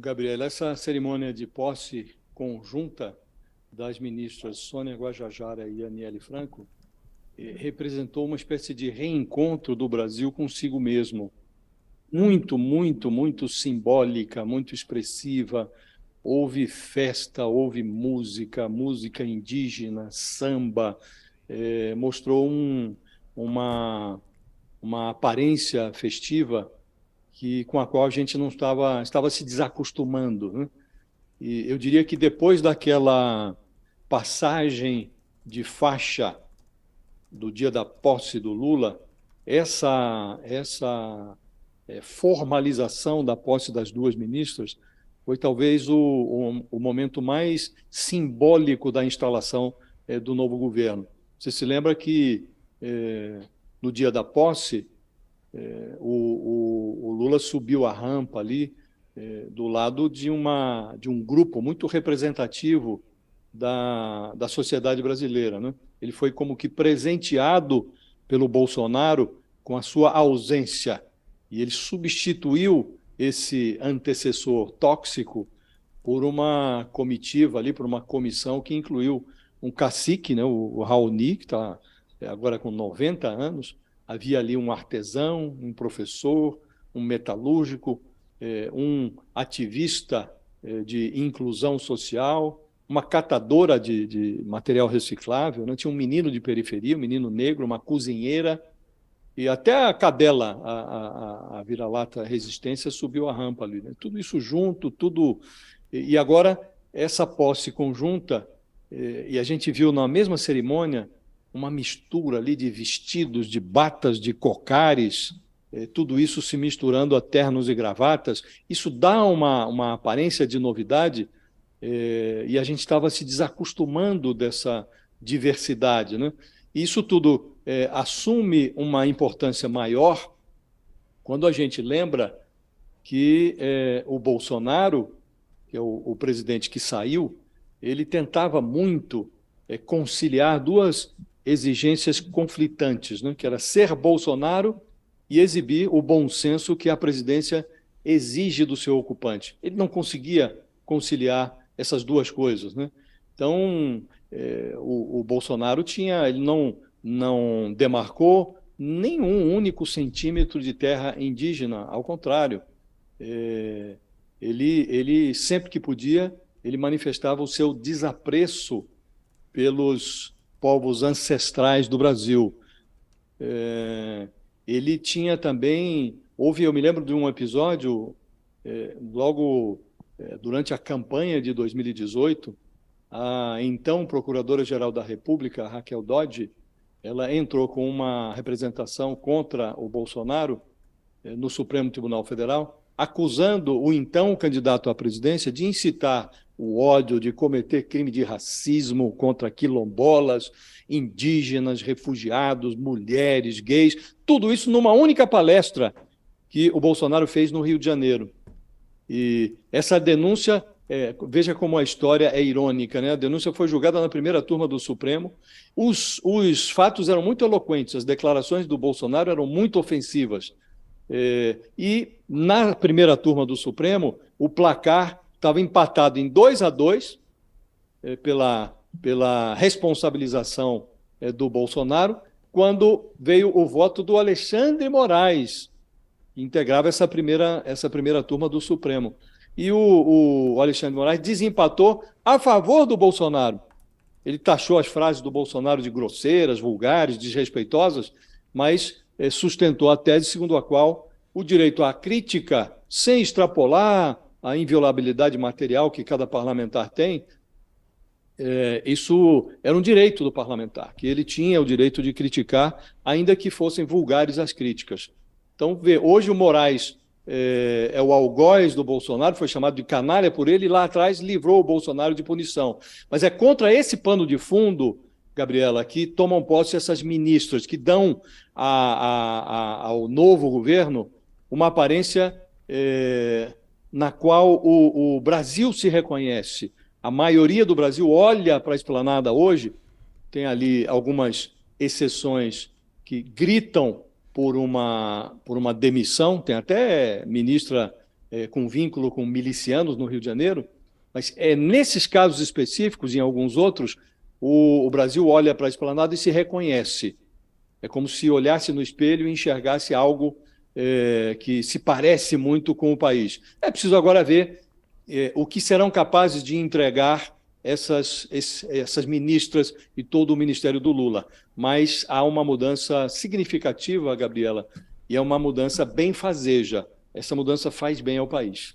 Gabriela, essa cerimônia de posse conjunta das ministras Sônia Guajajara e Aniele Franco representou uma espécie de reencontro do Brasil consigo mesmo. Muito, muito, muito simbólica, muito expressiva. Houve festa, houve música, música indígena, samba, mostrou uma aparência festiva com a qual a gente não estava se desacostumando, né? E eu diria que depois daquela passagem de faixa do dia da posse do Lula, essa formalização da posse das duas ministras foi talvez o momento mais simbólico da instalação do novo governo. Você se lembra que no dia da posse o Lula subiu a rampa ali do lado de um grupo muito representativo da sociedade brasileira, né? Ele foi como que presenteado pelo Bolsonaro com a sua ausência, e ele substituiu esse antecessor tóxico por uma comitiva ali, por uma comissão que incluiu um cacique, né, o Raoni, que está agora com 90 anos, havia ali um artesão, um professor, um metalúrgico, um ativista de inclusão social, uma catadora de material reciclável, né? Tinha um menino de periferia, um menino negro, uma cozinheira, e até a cadela, a vira-lata Resistência, subiu a rampa ali, né? Tudo isso junto, tudo. E agora, essa posse conjunta, e a gente viu na mesma cerimônia uma mistura ali de vestidos, de batas, de cocares, tudo isso se misturando a ternos e gravatas. Isso dá uma aparência de novidade, e a gente estava se desacostumando dessa diversidade, né? Isso tudo assume uma importância maior quando a gente lembra que o Bolsonaro, que é o presidente que saiu, ele tentava muito conciliar duas exigências conflitantes, né? Que era ser Bolsonaro e exibir o bom senso que a presidência exige do seu ocupante. Ele não conseguia conciliar essas duas coisas, né? Então, o Bolsonaro ele não demarcou nenhum único centímetro de terra indígena, ao contrário. Ele sempre que podia, ele manifestava o seu desapreço pelos povos ancestrais do Brasil. Ele tinha também, eu me lembro de um episódio, logo durante a campanha de 2018, a então Procuradora-Geral da República, Raquel Dodge, ela entrou com uma representação contra o Bolsonaro no Supremo Tribunal Federal, acusando o então candidato à presidência de incitar o ódio, de cometer crime de racismo contra quilombolas, indígenas, refugiados, mulheres, gays, tudo isso numa única palestra que o Bolsonaro fez no Rio de Janeiro. E essa denúncia, veja como a história é irônica, né? A denúncia foi julgada na primeira turma do Supremo. Os fatos eram muito eloquentes, as declarações do Bolsonaro eram muito ofensivas. E na primeira turma do Supremo, o placar estava empatado em 2-2 pela responsabilização do Bolsonaro, quando veio o voto do Alexandre Moraes, que integrava essa primeira turma do Supremo. E o Alexandre Moraes desempatou a favor do Bolsonaro. Ele taxou as frases do Bolsonaro de grosseiras, vulgares, desrespeitosas, mas sustentou a tese segundo a qual o direito à crítica, sem extrapolar a inviolabilidade material que cada parlamentar tem, isso era um direito do parlamentar, que ele tinha o direito de criticar, ainda que fossem vulgares as críticas. Então, hoje o Moraes é o algoz do Bolsonaro, foi chamado de canalha por ele, e lá atrás livrou o Bolsonaro de punição. Mas é contra esse pano de fundo, Gabriela, que tomam posse essas ministras, que dão ao novo governo uma aparência na qual o Brasil se reconhece. A maioria do Brasil olha para a esplanada hoje, tem ali algumas exceções que gritam por uma demissão, tem até ministra com vínculo com milicianos no Rio de Janeiro, mas nesses casos específicos, em alguns outros, o Brasil olha para a Esplanada e se reconhece. É como se olhasse no espelho e enxergasse algo que se parece muito com o país. É preciso agora ver o que serão capazes de entregar essas ministras e todo o ministério do Lula. Mas há uma mudança significativa, Gabriela, e é uma mudança benfazeja. Essa mudança faz bem ao país.